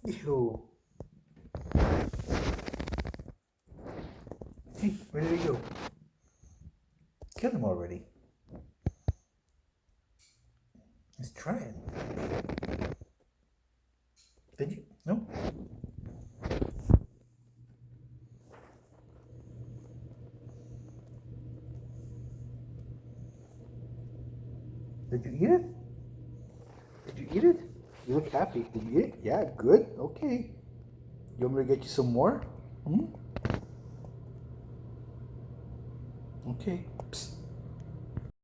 Ew. Hey, where did he go? Kill him already. Let's try it. Did you? No? Did you eat it? Did you eat it? You look happy. Did you eat it? Yeah, good. Okay. You want me to get you some more? Hmm? Okay. Psst.